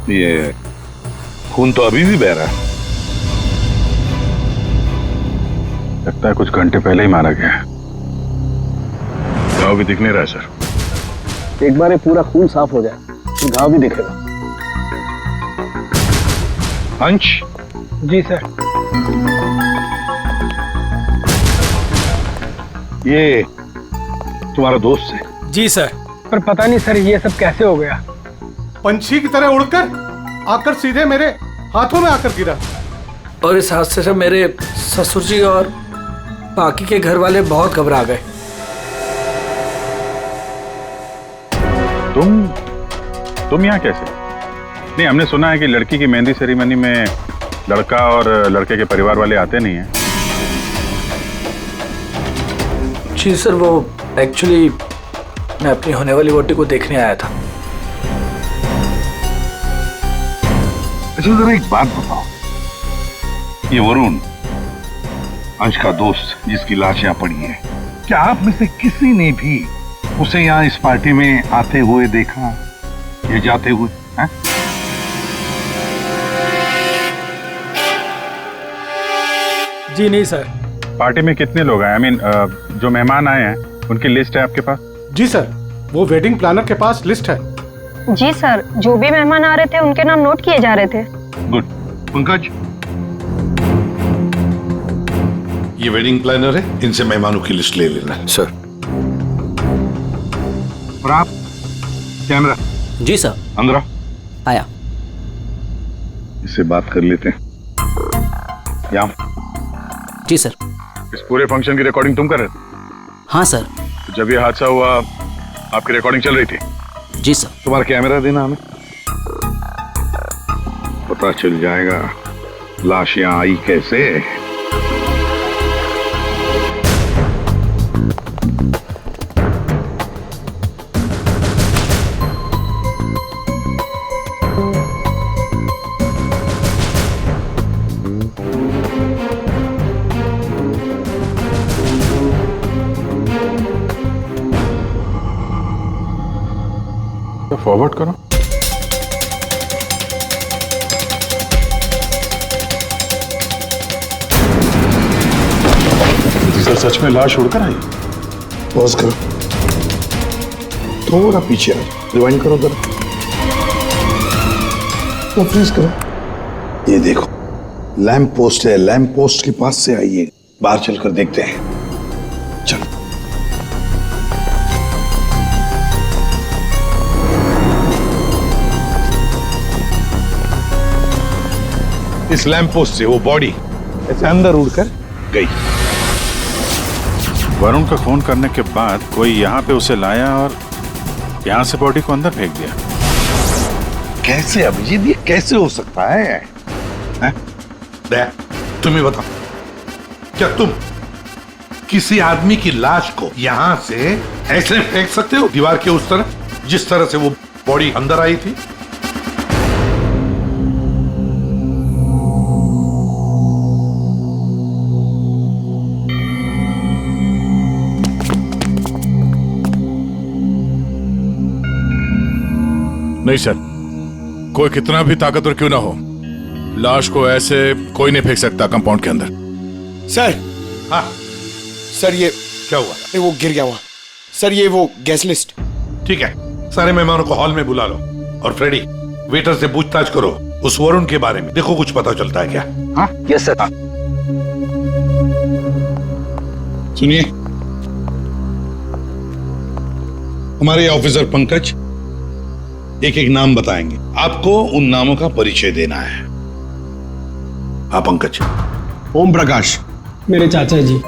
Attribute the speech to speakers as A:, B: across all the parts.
A: ये खून तो अभी भी बह रहा है। लगता है कुछ घंटे पहले ही मारा गया है। घाव भी दिख नहीं रहा है सर।
B: एक बार ये पूरा खून साफ हो जाए तो घाव भी दिखेगा।
A: अंश।
B: जी सर।
A: ये तुम्हारा दोस्त है?
C: जी सर।
B: पर पता नहीं सर ये सब कैसे हो गया।
D: पंछी की तरह उड़कर आकर सीधे मेरे हाथों में आकर गिरा।
C: और इस हादसे से मेरे ससुर जी और बाकी के घर वाले बहुत घबरा गए।
A: तुम यहाँ कैसे? नहीं, हमने सुना है कि लड़की की मेहंदी सेरेमनी में लड़का और लड़के के परिवार वाले आते नहीं हैं।
C: जी सर, वो एक्चुअली मैं अपनी होने वाली वोटी को देखने आया था।
A: अच्छा जरा एक बात बताओ, ये वरुण अंश का दोस्त जिसकी लाश यहाँ पड़ी है, क्या आप में से किसी ने भी उसे यहाँ इस पार्टी में आते हुए देखा या जाते हुए? है?
C: जी नहीं सर।
A: पार्टी में कितने लोग आए? I mean, जो मेहमान आए हैं उनकी लिस्ट है आपके पास?
D: जी सर, वो वेडिंग प्लानर के पास लिस्ट है।
E: जी सर, जो भी मेहमान आ रहे थे उनके नाम नोट किए जा रहे थे।
A: गुड। पंकज,
F: ये वेडिंग प्लानर है, इनसे मेहमानों की लिस्ट ले लेना।
C: सर।
A: और आप कैमरा?
G: जी सर।
A: अंदर
G: आया।
A: इससे बात कर लेते हैं। यहाँ
G: जी सर।
A: इस पूरे फंक्शन की रिकॉर्डिंग तुम कर रहे थे?
G: हाँ सर।
A: तो जब ये हादसा हुआ आपकी रिकॉर्डिंग चल रही थी?
G: जी सर।
A: तुम्हारा कैमरा देना हमें, पता चल जाएगा लाश यहाँ आई कैसे। फॉरवर्ड करो। सर सच में लाश उड़कर आई?
H: पॉज करो, थोड़ा पीछे आओ, रिवाइंड करो जरा, तो फ्रीज करो। ये देखो लैंप पोस्ट है, लैंप पोस्ट के पास से आइए, बाहर चलकर देखते हैं। चलो।
A: इस लैंप पोस्ट से वो बॉडी ऐसे अंदर उड़कर गई। वरुण का फोन करने के बाद कोई यहाँ पे उसे लाया और यहाँ से बॉडी को अंदर फेंक दिया। कैसे अभिजीत, ये कैसे हो सकता है?
F: तुम्हें बताओ, क्या तुम किसी आदमी की लाश को यहां से ऐसे फेंक सकते हो दीवार के उस तरफ जिस तरह से वो बॉडी अंदर आई थी?
I: नहीं सर, कोई कितना भी ताकतवर क्यों ना हो, लाश को ऐसे कोई नहीं फेंक सकता कंपाउंड के अंदर।
H: सर।
F: हाँ
H: सर ये
F: क्या हुआ?
H: वो गिर गया हुआ सर, ये वो गैस लिस्ट।
F: ठीक है, सारे मेहमानों को हॉल में बुला लो और फ्रेडी वेटर से पूछताछ करो उस वरुण के बारे में, देखो कुछ पता चलता है क्या।
A: हाँ
B: यस सर।
A: सुनिए, हमारे ऑफिसर पंकज एक एक नाम बताएंगे, आपको उन नामों का परिचय देना है। हाँ पंकज।
H: ओम प्रकाश।
B: मेरे चाचा जी।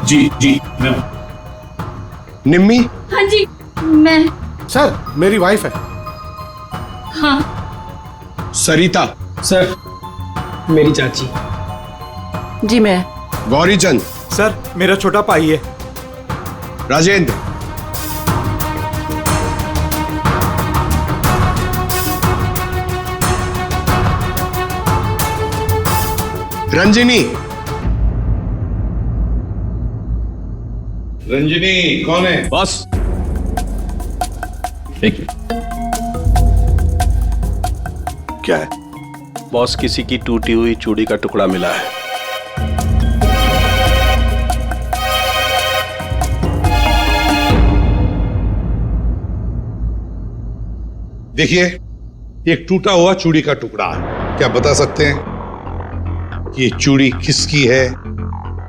H: जी जी। निम्मी।
J: हाँ जी मैं।
D: सर मेरी वाइफ है।
J: हाँ।
H: सरिता।
B: सर मेरी चाची।
J: जी मैं।
H: गौरीचंद।
D: सर मेरा छोटा भाई है।
H: राजेंद्र। रंजिनी।
A: रंजिनी कौन है?
H: बस
F: क्या है?
K: बॉस, किसी की टूटी हुई चूड़ी का टुकड़ा मिला है।
F: देखिए, एक टूटा हुआ चूड़ी का टुकड़ा है। क्या बता सकते हैं कि ये चूड़ी किसकी है?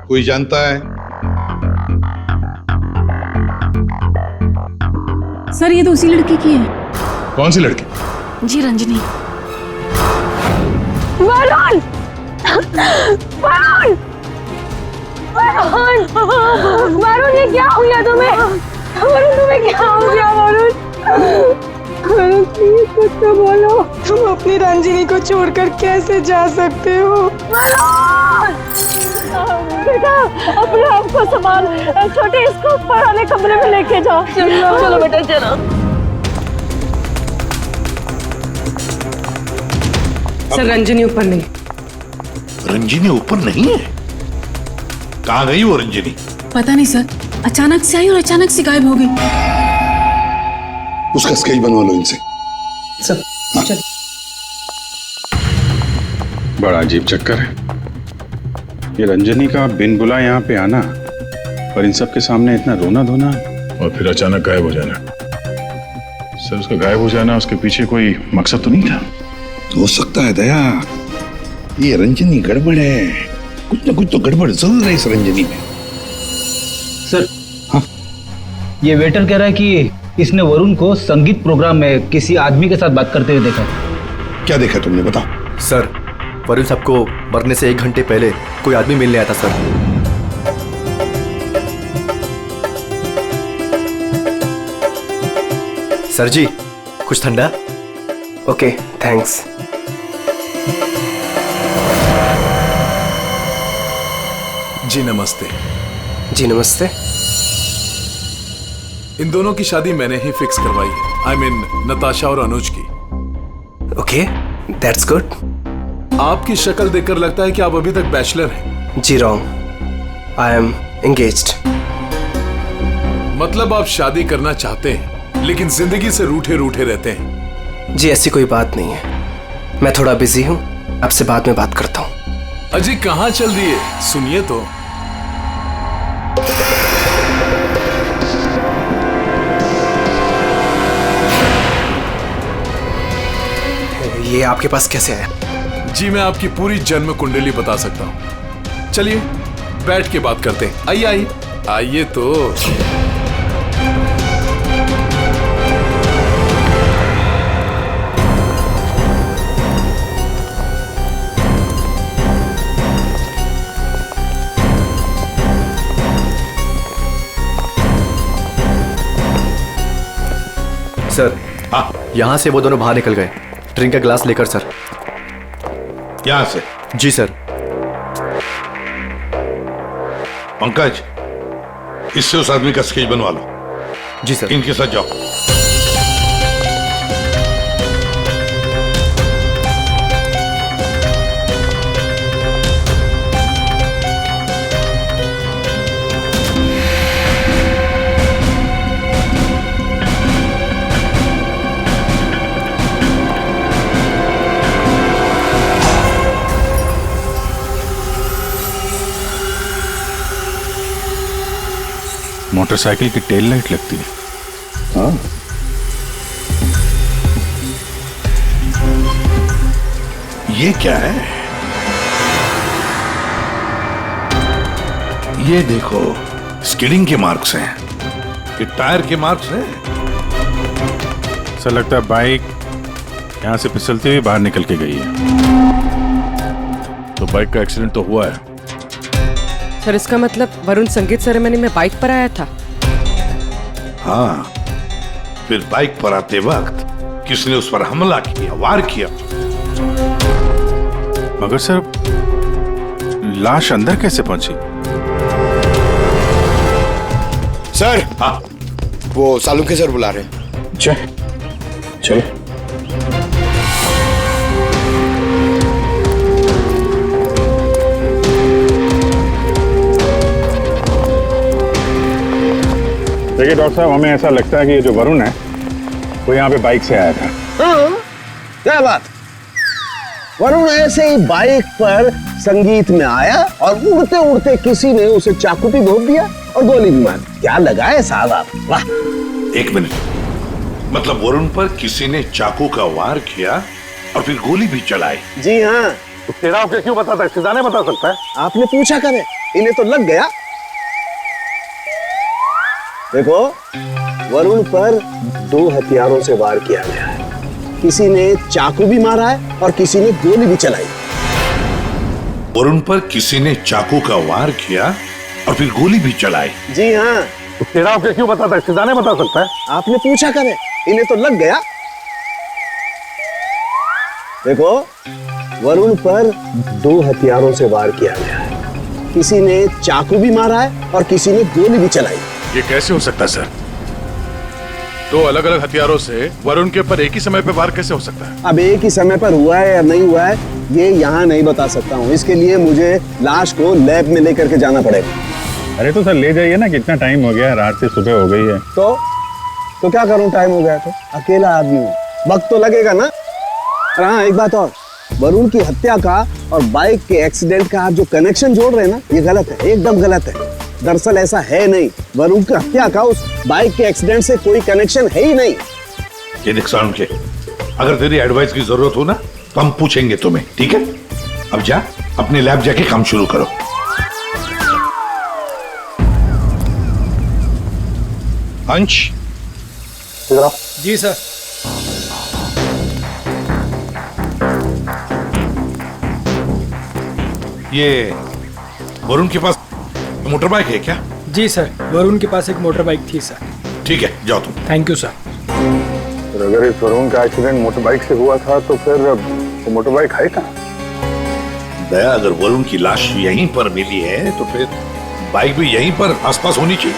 F: कोई जानता है?
J: सर, ये तो उसी लड़की की है।
F: कौन सी लड़की?
J: जी, रंजनी।
E: वरुण! वरुण! वरुण! वरुण, ये क्या हो गया तुम्हें? वरुण, तुम्हें क्या हो गया? वरुण, वरुण प्लीज कुछ तो बोलो। तुम अपनी रंजनी को छोड़कर कैसे जा सकते हो? वरुण! बेटा, अपने आप को संभाल। छोटे, इसको ऊपर वाले कमरे में लेके जाओ। चलो बेटा, चलो।
J: सर, रंजनी ऊपर नहीं।
F: रंजनी ऊपर नहीं है? कहाँ गई वो रंजनी?
J: पता नहीं सर, अचानक से आई और अचानक से गायब हो गई।
H: उसका स्केच बनवा लो इनसे।
B: सर, चल।
A: बड़ा अजीब चक्कर है ये रंजनी का, बिन बुला यहाँ पे आना और इन सब के सामने इतना रोना धोना
I: और फिर अचानक गायब हो जाना। सर, उसका गायब हो जाना, उसके पीछे कोई मकसद तो नहीं था?
H: हो सकता है दया, ये रंजनी गड़बड़ है। कुछ ना कुछ तो गड़बड़ जरूर है इस रंजनी में।
B: सर, हाँ, ये वेटर कह रहा है कि इसने वरुण को संगीत प्रोग्राम में किसी आदमी के साथ बात करते हुए देखा।
H: क्या देखा तुमने, बताओ।
L: सर, वरुण साहब को मरने से 1 घंटे पहले कोई आदमी मिलने आया था सर। सर जी, कुछ ठंडा? Okay, thanks.
I: जी नमस्ते।
L: जी नमस्ते।
I: इन दोनों की शादी मैंने ही फिक्स करवाई है। आई मीन नताशा और अनुज की।
L: Okay, that's good.
I: आपकी शक्ल देखकर लगता है कि आप अभी तक बैचलर हैं।
L: जी रॉन्ग, आई एम एंगेज्ड।
I: मतलब आप शादी करना चाहते हैं लेकिन जिंदगी से रूठे रूठे रहते हैं।
L: जी ऐसी कोई बात नहीं है, मैं थोड़ा बिजी हूँ, आपसे बाद में बात करता हूँ।
I: अजी कहाँ चल दिए, सुनिए तो।
L: ये आपके पास कैसे आया?
I: जी मैं आपकी पूरी जन्म कुंडली बता सकता हूँ। चलिए बैठ के बात करते हैं। आइए आइए आइए तो।
L: सर, यहाँ से वो दोनों बाहर निकल गए। ड्रिंक का ग्लास लेकर सर।
F: यहां से?
L: जी सर।
F: पंकज, इससे उस आदमी का स्केच बनवा लो।
L: जी सर।
F: इनके साथ जाओ।
A: मोटरसाइकिल की टेल लाइट लगती है।
H: हाँ,
F: ये क्या है? ये देखो, स्किडिंग के मार्क्स हैं। ये टायर के मार्क्स हैं।
A: ऐसा लगता है बाइक यहां से फिसलती हुई बाहर निकल के गई है।
I: तो बाइक का एक्सीडेंट तो हुआ है।
J: सर, इसका मतलब वरुण संगीत सेरेमनी में बाइक पर आया था।
F: हाँ, फिर बाइक पर आते वक्त किसने उस पर हमला किया, वार किया।
A: मगर सर, लाश अंदर कैसे पहुंची?
M: सर,
F: हाँ,
M: वो सालुंखे सर बुला रहे हैं।
H: चलो।
A: देखिए डॉक्टर साहब, हमें ऐसा लगता है कि ये जो वरुण है वो यहाँ पे बाइक से आया था।
M: क्या बात?
N: वरुण ऐसे ही बाइक पर संगीत में आया और उड़ते उड़ते किसी ने उसे चाकू भी घोंप दिया और गोली भी मार दी। क्या लगा है साहब आप? वाह।
F: एक मिनट, मतलब वरुण पर किसी ने चाकू का वार किया और फिर गोली भी चलाई?
N: जी हाँ।
F: तो तेरा क्यों बताता है? सीधा नहीं बता सकता है?
N: आपने पूछा करे, इन्हें तो लग गया। देखो, वरुण पर 2 हथियारों से वार किया गया है। किसी ने चाकू भी मारा है और किसी ने गोली भी चलाई।
F: वरुण पर किसी ने चाकू का वार किया और फिर गोली भी चलाई?
N: जी हाँ।
F: तो तेरा क्यों बताता है? सीधा नहीं बता सकता है?
N: आपने पूछा करे, इन्हें तो लग गया। देखो, वरुण पर 2 हथियारों से वार किया गया है। किसी ने चाकू भी मारा है और किसी ने गोली भी चलाई।
I: ये कैसे हो सकता है सर? 2 अलग अलग हथियारों से वरुण के ऊपर एक ही समय पे वार कैसे हो सकता है?
N: अब एक ही समय पर हुआ है या नहीं हुआ है ये यहाँ नहीं बता सकता हूँ। इसके लिए मुझे लाश को लैब में लेकर के जाना पड़ेगा।
O: अरे तो सर ले जाइए ना, कितना टाइम हो गया है, रात से सुबह हो गई है।
N: तो क्या करूँ, टाइम हो गया तो अकेला आदमी हूँ, वक्त तो लगेगा ना। और हाँ, एक बात और, वरुण की हत्या का और बाइक के एक्सीडेंट का आप जो कनेक्शन जोड़ रहे हैं ना, ये गलत है, एकदम गलत है। दरअसल ऐसा है नहीं, वरुण की हत्या का उस बाइक के एक्सीडेंट से कोई कनेक्शन है ही नहीं।
F: ये देख साउंड के, अगर तेरी एडवाइस की जरूरत हो ना तो हम पूछेंगे तुम्हें, ठीक है? अब जा, अपने लैब जाके काम शुरू करो। अंश,
C: जी सर।
F: ये वरुण के पास मोटर बाइक है क्या?
C: जी सर, वरुण के पास एक मोटर बाइक थी सर।
F: ठीक है, जाओ तुम।
C: Thank you sir.
O: अगर इस वरुण का एक्सीडेंट मोटर बाइक से हुआ था तो फिर वो मोटर बाइक है कहाँ?
F: दया, अगर वरुण की लाश यहीं पर मिली है तो फिर बाइक भी यहीं पर आसपास होनी चाहिए।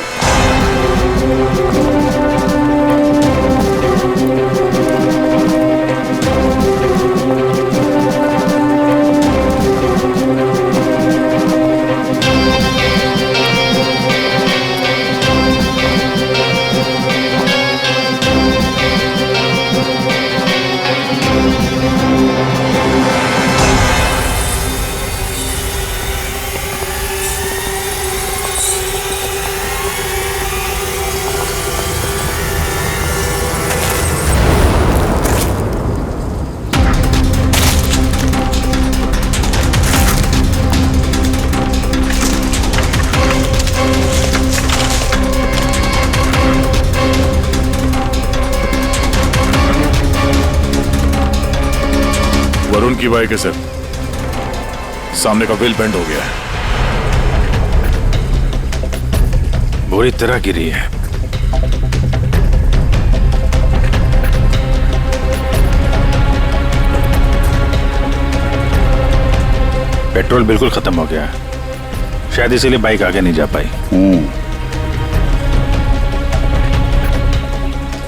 I: वरुण की बाइक है सर, सामने का व्हील बेंड हो गया है, बुरी तरह गिरी है। पेट्रोल बिल्कुल खत्म हो गया है, शायद इसीलिए बाइक आगे नहीं जा पाई।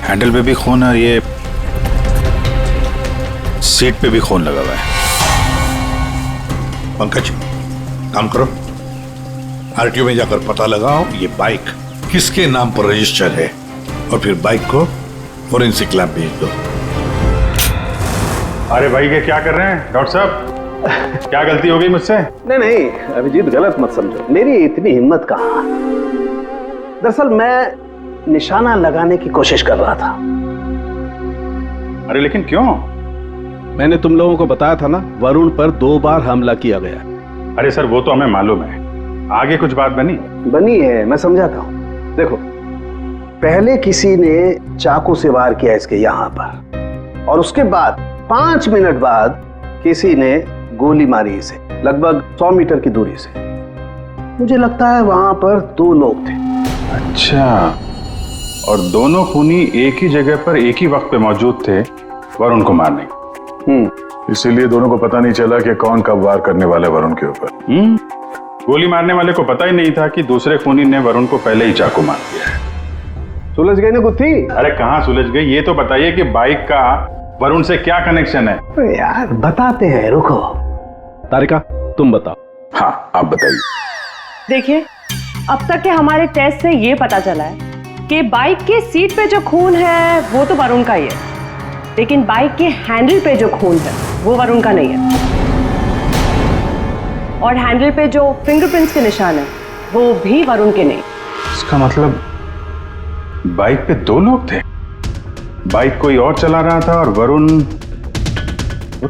I: हैंडल पे भी खून और ये सीट पे भी खून लगा हुआ है।
F: पंकज, काम करो, आरटीओ में जाकर पता लगाओ ये बाइक किसके नाम पर रजिस्टर है और फिर बाइक को फोरेंसिक लैब भेज दो।
O: अरे भाई ये क्या कर रहे हैं डॉक्टर साहब? क्या गलती हो गई मुझसे?
N: नहीं अभिजीत, गलत मत समझो, मेरी इतनी हिम्मत कहाँ। दरअसल मैं निशाना लगाने की कोशिश कर रहा था।
O: अरे लेकिन क्यों?
K: मैंने तुम लोगों को बताया था ना, वरुण पर 2 बार हमला किया गया।
O: अरे सर वो तो हमें मालूम है, आगे कुछ बात
N: बनी है, मैं समझाता हूँ। देखो, पहले किसी ने चाकू से वार किया इसके यहाँ पर और उसके बाद 5 मिनट बाद किसी ने गोली मारी इसे लगभग 100 मीटर की दूरी से। मुझे लगता है वहां पर 2 लोग थे।
O: अच्छा, और दोनों खूनी एक ही जगह पर एक ही वक्त पे मौजूद थे वरुण को मारने। इसीलिए दोनों को पता नहीं चला कि कौन कब वार करने वाला है वरुण के ऊपर। गोली मारने वाले को पता ही नहीं था कि दूसरे खूनी ने वरुण को पहले ही चाकू मार दिया है।
N: सुलझ गई ना गुत्थी?
O: अरे कहाँ सुलझ गई, ये तो बताइए कि बाइक का वरुण से क्या कनेक्शन है?
N: यार बताते हैं, रुको।
K: तारिका तुम बताओ।
O: हाँ आप बताइए।
P: देखिए, अब तक के हमारे टेस्ट से ये पता चला है कि बाइक के सीट पे जो खून है वो तो वरुण का ही है, लेकिन बाइक के हैंडल पे जो खून है वो वरुण का नहीं है। और हैंडल पे जो फिंगरप्रिंट्स के निशान है वो भी वरुण के नहीं।
O: इसका मतलब बाइक पे दो लोग थे। बाइक कोई और चला रहा था और वरुण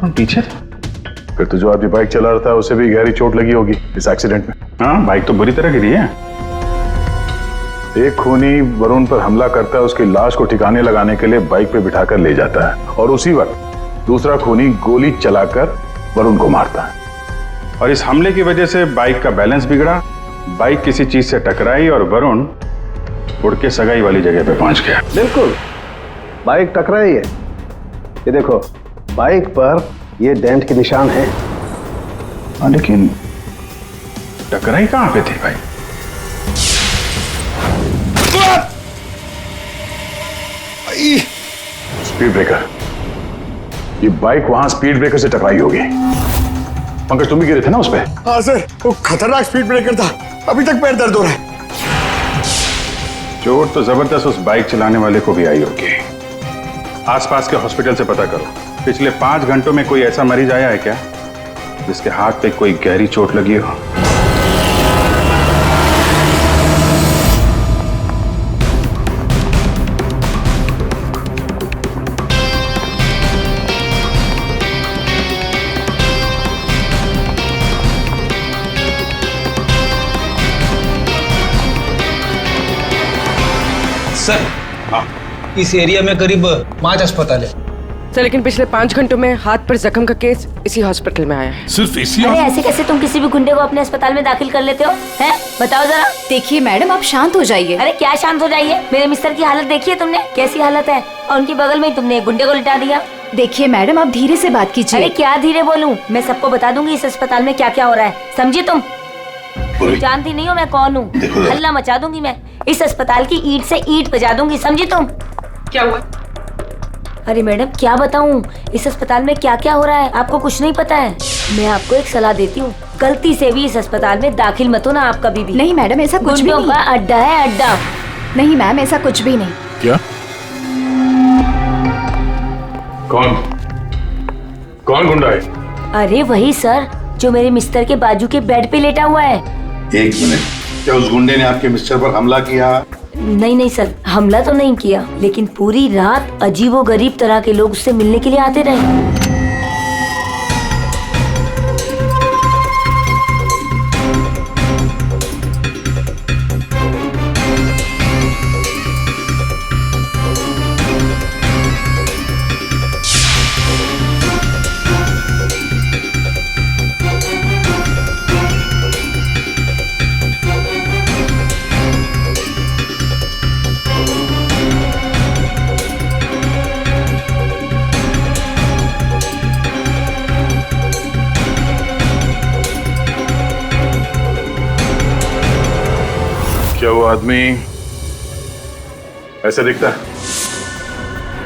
O: पीछे था। फिर तो जो आदमी बाइक चला रहा था उसे भी गहरी चोट लगी होगी इस एक्सीडेंट में। हाँ, बाइक तो बुरी तरह गिरी है। एक खूनी वरुण पर हमला करता है, उसकी लाश को ठिकाने लगाने के लिए बाइक पे बिठाकर ले जाता है और उसी वक्त दूसरा खूनी गोली चलाकर वरुण को मारता है। और इस हमले की वजह से बाइक का बैलेंस बिगड़ा, बाइक किसी चीज से टकराई और वरुण उड़ के सगाई वाली जगह पे पहुंच गया।
N: बिल्कुल, बाइक टकराई है। ये देखो, बाइक पर ये डेंट के निशान है।
O: लेकिन टकराई कहां पे थी भाई? Speed breaker. ये बाइक वहां स्पीड ब्रेकर से टकराई होगी। पंकज, तुम भी गिरे थे ना उस पे?
M: हाँ सर, वो खतरनाक स्पीड ब्रेकर था। अभी तक पैर दर्द हो रहा है।
O: चोट तो जबरदस्त उस बाइक चलाने वाले को भी आई होगी। आसपास के हॉस्पिटल से पता करो, पिछले 5 घंटों में कोई ऐसा मरीज आया है क्या जिसके हाथ पे कोई गहरी चोट लगी हो?
B: सर, इस एरिया में करीब 5 अस्पताल है
J: सर, लेकिन पिछले 5 घंटों में हाथ पर जख्म का केस इसी हॉस्पिटल में आया है।
F: सिर्फ इसी?
Q: अरे ऐसे कैसे तुम किसी भी गुंडे को अपने अस्पताल में दाखिल कर लेते हो? हैं? बताओ जरा।
R: देखिए मैडम, आप शांत हो जाइए।
Q: अरे क्या शांत हो जाइए? मेरे मिस्टर की हालत देखी है तुमने? कैसी हालत है? और उनके बगल में ही तुमने एक गुंडे को लिटा दिया।
R: देखिए मैडम, आप धीरे से बात कीजिए।
Q: अरे क्या धीरे बोलूं? मैं सबको बता दूंगी इस अस्पताल में क्या क्या हो रहा है, समझी तुम? जानती नहीं हो मैं कौन हूँ? हल्ला मचा दूंगी मैं। इस अस्पताल की ईंट से ईंट बजा दूंगी, समझी तुम?
J: क्या हुआ?
Q: अरे मैडम क्या बताऊं, इस अस्पताल में क्या क्या हो रहा है आपको कुछ नहीं पता है। मैं आपको एक सलाह देती हूँ, गलती से भी इस अस्पताल में दाखिल मत हो ना आप कभी भी।
R: नहीं मैडम, ऐसा कुछ भी नहीं।
Q: का अड्डा है, अड्डा।
R: नहीं मैम, ऐसा कुछ भी नहीं।
O: क्या? कौन गुंडा है?
Q: अरे वही सर, जो मेरे मिस्टर के बाजू के बेड पे लेटा हुआ है।
H: 1 मिनट, क्या उस गुंडे ने आपके मिस्टर पर हमला किया?
Q: नहीं सर, हमला तो नहीं किया, लेकिन पूरी रात अजीबोगरीब तरह के लोग उससे मिलने के लिए आते रहे।
O: क्या वो आदमी ऐसे दिखता है?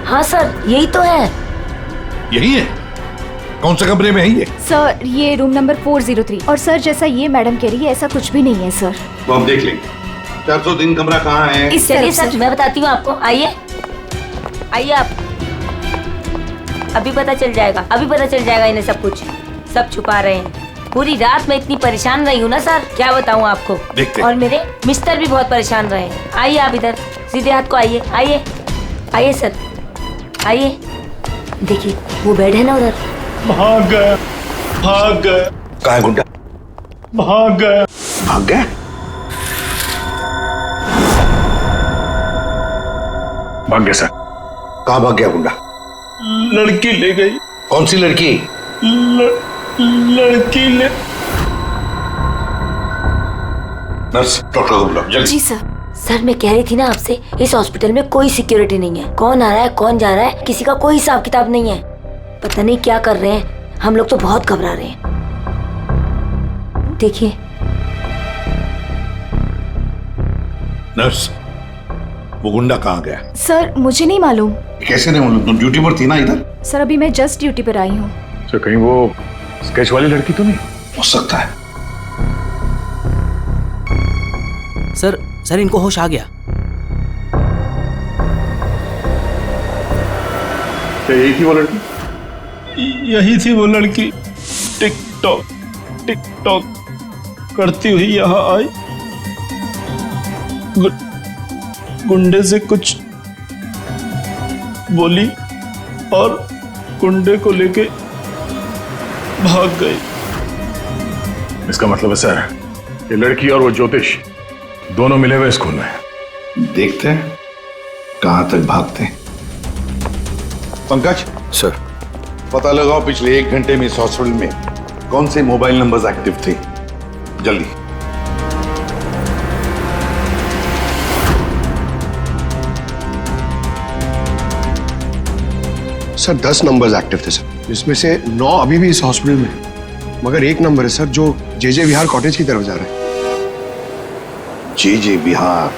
Q: हाँ सर, यही तो है।
F: यही है? कौन से कमरे में है ये?
R: सर, ये रूम नंबर 403। और सर, जैसा ये मैडम कह रही है, ऐसा कुछ भी नहीं है सर।
H: तो हम देख लेंगे। 403 कमरा कहाँ है?
Q: इस चलिए सर, मैं बताती हूँ आपको। आइए आइए आप, अभी पता चल जाएगा, अभी पता चल जाएगा इन्हें सब कुछ। सब छुपा रहे हैं। पूरी रात मैं इतनी परेशान रही हूँ ना सर, क्या बताऊँ आपको। और मेरे मिस्टर भी बहुत परेशान रहे। आइए आप इधर, सीधे हाथ को आइए, आइए आइए सर, आइए। देखिए वो बेड है ना उधर।
H: भाग गया, भाग गया। कहाँ है गुंडा? भाग गया। भाग गया?
O: भाग गया सर।
H: कहाँ भाग गया गुंडा?
M: लड़की ले गई।
H: कौन सी लड़की?
M: लड़की ले।
H: नर्स, डॉक्टर को बुलाओ जल्दी।
R: जी सर।
Q: सर मैं कह रही थी ना आपसे, इस हॉस्पिटल में कोई सिक्योरिटी नहीं है। कौन आ रहा है कौन जा रहा है किसी का कोई हिसाब किताब नहीं है। पता नहीं क्या कर रहे हैं, हम लोग तो बहुत घबरा रहे हैं। देखिए।
H: नर्स, वो गुंडा कहाँ गया?
R: सर मुझे नहीं मालूम।
H: कैसे नहीं मालूम? तुम ड्यूटी पर थी ना इधर?
R: सर अभी मैं जस्ट ड्यूटी पर आई हूँ।
O: तो कहीं वो स्केच वाली लड़की तो नहीं?
H: हो सकता है।
G: सर इनको होश आ गया।
O: क्या यही थी वो लड़की?
M: यही थी वो लड़की। टिकटॉक
S: टिकटॉक करती हुई यहाँ आई, गुंडे से कुछ बोली और गुंडे को लेके भाग गई।
O: इसका मतलब है सर, ये लड़की और वो ज्योतिष दोनों मिले हुए इस खून में।
H: देखते हैं कहां तक भागते हैं। पंकज
F: सर,
H: पता लगाओ पिछले 1 घंटे में इस हॉस्पिटल में कौन से मोबाइल नंबर्स एक्टिव थे, जल्दी।
M: सर 10 नंबर्स एक्टिव थे सर, जिसमें से 9 अभी भी इस हॉस्पिटल में है, मगर एक नंबर है सर जो जे विहार कॉटेज की तरफ जा रहा है।
H: जे विहार?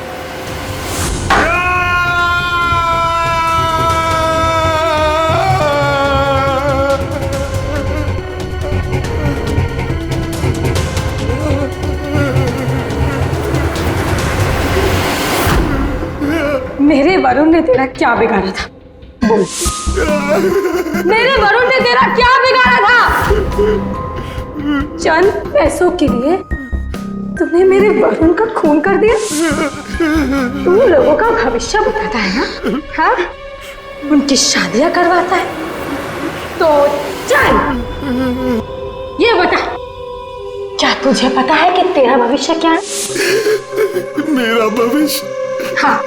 E: मेरे वरुण ने तेरा क्या बिगाड़ा था? बोल। मेरे वरुण ने तेरा क्या बिगाड़ा था? चंद पैसों के लिए तूने मेरे वरुण का खून कर दिया। तू लोगों का भविष्य बताता है ना, हाँ? उनकी शादियां करवाता है। तो चल ये बता, क्या तुझे पता है कि तेरा भविष्य क्या है?
I: मेरा भविष्य?
E: हाँ।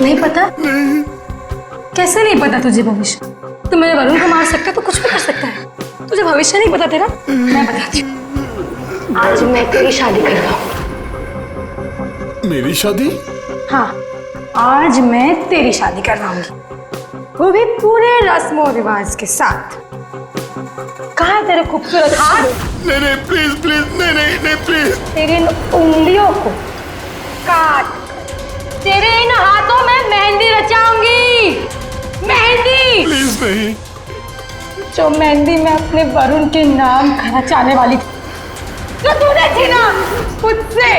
E: नहीं पता? नहीं। कैसे नहीं पता तुझे भविष्य? तू मेरे वरुण को मार सकता है तो कुछ भी कर सकता है। तुझे भविष्य नहीं पता तेरा? मैं बताती हूँ। आज मैं तेरी शादी कर रहा हूँ।
I: मेरी शादी?
E: हाँ, आज मैं तेरी शादी करवाऊंगी, वो भी पूरे रस्मों रिवाज के साथ। कहाँ है तेरे खूबसूरत हाथ?
I: नहीं नहीं प्लीज प्लीज, नहीं नहीं नहीं प्लीज।
E: तेरी इन उंगलियों को काट तेरे इन हाथों में मेहंदी रचाऊंगी। मेहंदी?
I: प्लीज नहीं।
E: जो मेहंदी मैं अपने वरुण के नाम का रचाने वाली थी, जो तूने छीना मुझसे।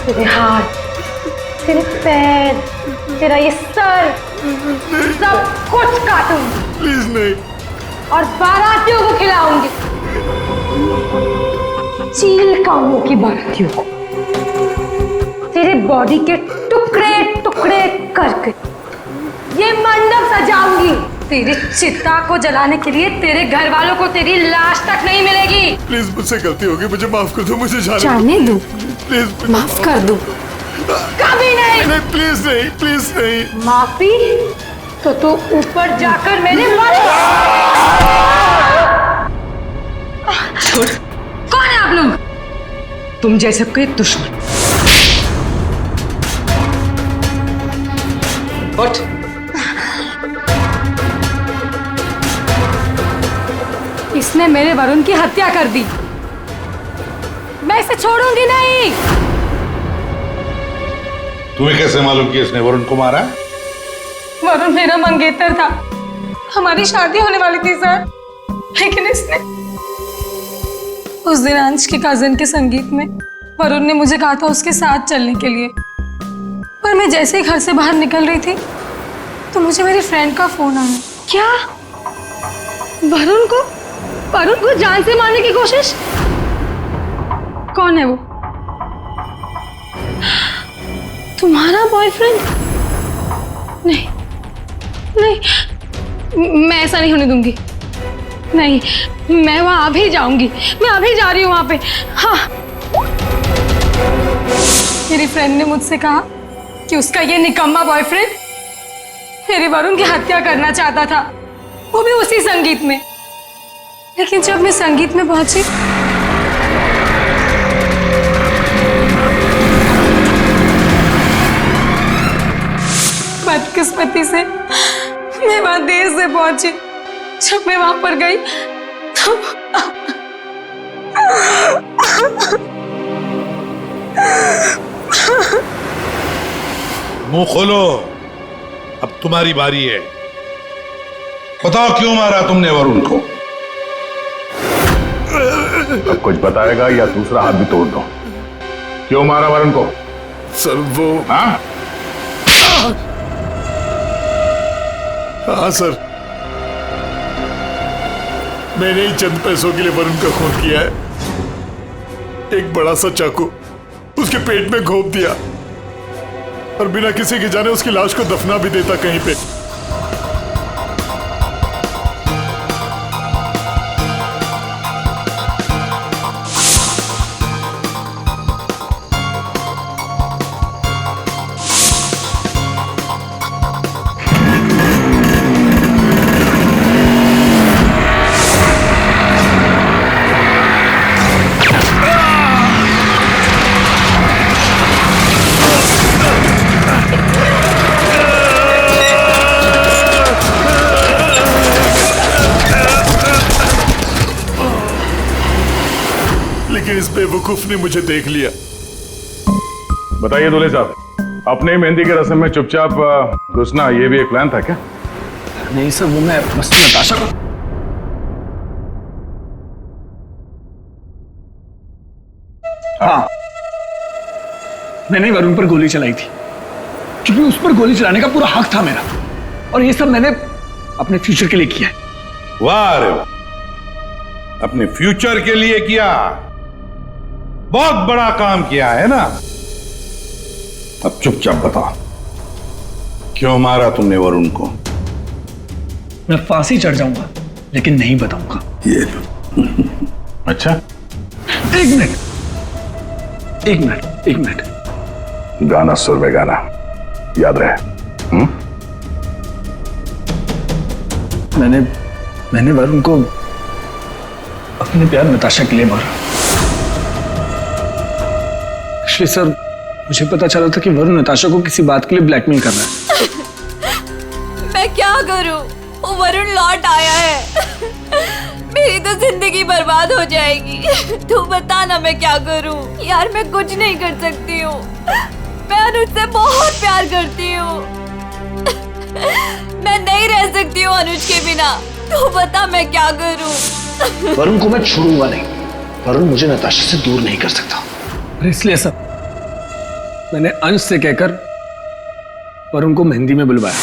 E: तेरे हाथ, तेरे पैर, तेरा ये सर, सब कुछ काटूंगी।
I: प्लीज नहीं।
E: और बारातियों को खिलाऊंगी, चील कामों की बारातियों को। तेरे बॉडी के टुकड़े टुकड़े करके ये मंडप सजाऊंगी। तेरी चिता को जलाने के लिए तेरे घर वालों को तेरी लाश तक नहीं मिलेगी।
I: प्लीज मुझसे गलती होगी, मुझे माफ कर दो, मुझे
E: जाने दो।
I: प्लीज
E: माफ कर दो। कभी नहीं।
I: नहीं प्लीज नहीं, प्लीज नहीं।
E: माफी तो तू ऊपर जाकर मेरे
J: छोड़।
E: कौन है आप लोग?
J: तुम जैसे कोई दुश्मन। उठ।
E: इसने मेरे वरुण की हत्या कर दी, मैं इसे छोड़ूंगी नहीं।
H: तुम्हें कैसे मालूम कि इसने वरुण को मारा?
E: वरुण मेरा मंगेतर था, हमारी शादी होने वाली थी सर, लेकिन इसने उस दिन अंश के कजिन के संगीत में वरुण ने मुझे कहा था उसके साथ चलने के लिए, पर मैं जैसे ही घर से बाहर निकल रही थी तो मुझे मेरी फ्रेंड का फोन आया। क्या? वरुण को जान से मारने की कोशिश? कौन है वो? तुम्हारा बॉयफ्रेंड? नहीं नहीं, मैं ऐसा नहीं होने दूंगी। नहीं, मैं वहां अभी जाऊंगी, मैं अभी जा रही हूँ वहां पे। हाँ, मेरी फ्रेंड ने मुझसे कहा कि उसका ये निकम्मा बॉयफ्रेंड मेरे वरुण की हत्या करना चाहता था, वो भी उसी संगीत में। लेकिन जब मैं संगीत में पहुंची बदकिस्मती से मैं वहां देर से पहुंची। जब मैं वहां पर गई तो
F: मुंह खोलो, अब तुम्हारी बारी है। बताओ क्यों मारा तुमने वरुण को?
O: अब कुछ बताएगा या दूसरा हाथ भी तोड़ दो। क्यों मारा वरुण को?
I: सर वो
O: हाँ
I: हाँ सर, मैंने ही चंद पैसों के लिए वरुण का खून किया है। एक बड़ा सा चाकू उसके पेट में घोंप दिया और बिना किसी के जाने उसकी लाश को दफना भी देता कहीं पे। लेकिन इस बेवकूफ ने मुझे देख लिया।
O: बताइए दूल्हे साहब, अपने मेहंदी के रस्म में चुपचाप घुसना ये भी एक प्लान था क्या?
B: नहीं सर, वो मैं बस नताशा को। हाँ, मैंने वरुण पर गोली चलाई थी क्योंकि उस पर गोली चलाने का पूरा हक था मेरा, और ये सब मैंने अपने फ्यूचर के लिए किया है।
F: वाह रे वाह, अपने फ्यूचर के लिए किया, बहुत बड़ा काम किया है ना। अब चुपचाप बताओ, क्यों मारा तुमने वरुण को?
B: मैं फांसी चढ़ जाऊंगा लेकिन नहीं बताऊंगा।
F: ये लो।
O: अच्छा,
B: एक मिनट।
O: गाना सुर में गाना याद रहे।
B: मैंने वरुण को अपने प्यार नताशा के लिए मारा। एक्चुअली सर, मुझे पता चला था कि वरुण नताशा को किसी बात के लिए ब्लैकमेल कर रहा है।
E: मैं क्या करूं? वो वरुण लौट आया है। मेरी तो जिंदगी बर्बाद हो जाएगी। तू बता ना मैं क्या करूं? यार मैं कुछ नहीं कर सकती हूँ। मैं अनुज से बहुत प्यार करती हूँ। मैं नहीं रह सकती हूँ अनुज के बिना। तू बता मैं क्या करूं?
B: वरुण को मैं छोड़ूंगा नहीं। वरुण मुझे नताशा से दूर नहीं कर सकता, इसलिए सर मैंने अंश से कहकर वरुण को मेहंदी में बुलवाया।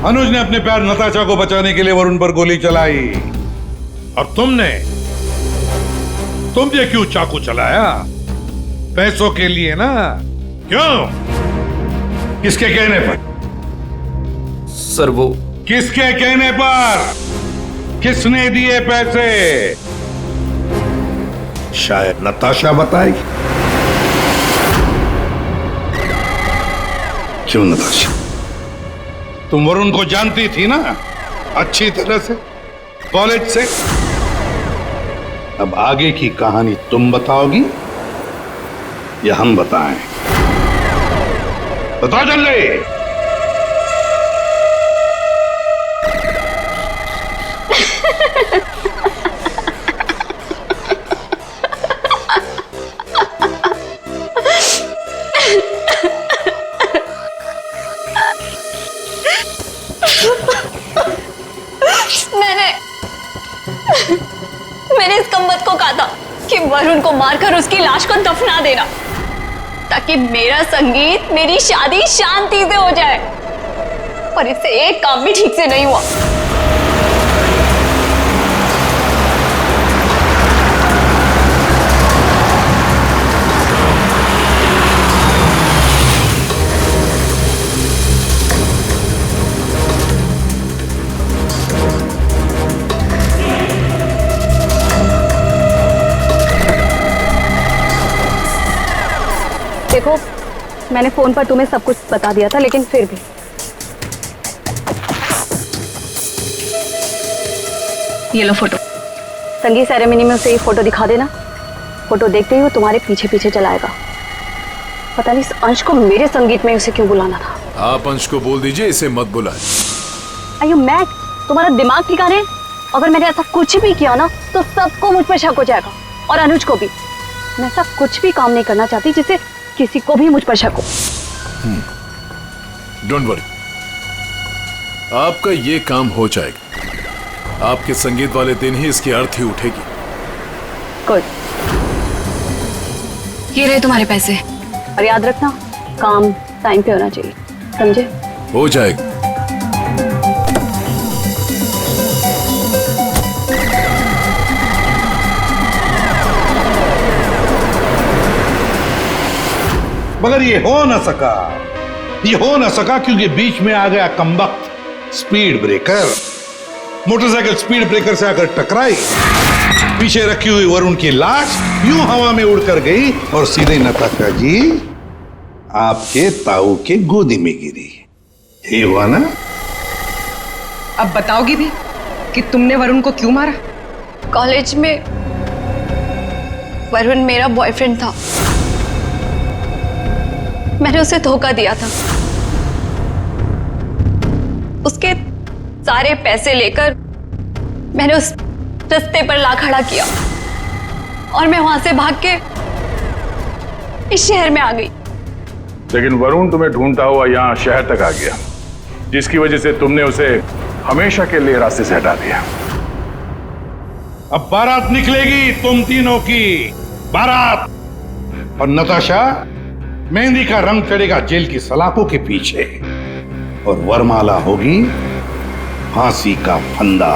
F: अनुज ने अपने प्यार नताशा को बचाने के लिए वरुण पर गोली चलाई, और तुम ये क्यों चाकू चलाया? पैसों के लिए ना? क्यों? किसके कहने पर?
L: सर वो
F: किसके कहने पर? किसने दिए पैसे? शायद नताशा बताएगी। क्यों नताशा? तुम वरुण को जानती थी ना अच्छी तरह से, कॉलेज से। अब आगे की कहानी तुम बताओगी या हम बताएं? बताओ जल्दी।
E: मैंने इस कमबख्त को कहा था कि वरुण को मारकर उसकी लाश को दफना देना, ताकि मेरा संगीत, मेरी शादी शांति से हो जाए। पर इससे एक काम भी ठीक से नहीं हुआ। देखो, मैंने फोन पर तुम्हें सब कुछ बता दिया था, लेकिन फिर भी ये लो फोटो। संगीत सेरेमनी में उसे ये फोटो दिखा देना। फोटो देखते ही वो तुम्हारे पीछे पीछे चलाएगा। पता नहीं इस अंश को मेरे संगीत में उसे क्यों बुलाना था।
I: आप अंश को बोल दीजिए इसे मत बुलाए।
E: Are you mad? तुम्हारा दिमाग ठिकाने है? अगर मैंने ऐसा कुछ भी किया ना तो सबको मुझ पर शक हो जाएगा, और अनुज को भी। मैं ऐसा कुछ भी काम नहीं करना चाहती जिससे किसी को भी मुझ पर शक हो।
I: डोंट वरी, आपका ये काम हो जाएगा। आपके संगीत वाले दिन ही इसकी अर्थी उठेगी।
E: गुड। ये रहे तुम्हारे पैसे, और याद रखना काम टाइम पे होना चाहिए, समझे?
I: हो जाएगा।
F: मगर ये हो ना सका, ये हो ना सका क्योंकि बीच में आ गया कमबख्त speed breaker. Motorcycle speed breaker से आकर टकराई, पीछे रखी हुई वरुण की लाश यूं हवा में उड़कर गई और सीधे नताशा जी आपके ताऊ के गोदी में गिरी। ये हुआ ना?
J: अब बताओगी भी कि तुमने वरुण को क्यों मारा?
E: कॉलेज में वरुण मेरा बॉयफ्रेंड था, मैंने उसे धोखा दिया था। उसके सारे पैसे लेकर मैंने उस रास्ते पर ला खड़ा किया और मैं वहां से भाग के इस शहर में आ गई।
O: लेकिन वरुण तुम्हें ढूंढता हुआ यहाँ शहर तक आ गया, जिसकी वजह से तुमने उसे हमेशा के लिए रास्ते से हटा दिया।
F: अब बारात निकलेगी तुम तीनों की, बारात। और नताशा, मेहंदी का रंग चढ़ेगा जेल की सलाखों के पीछे और वरमाला होगी फांसी का फंदा।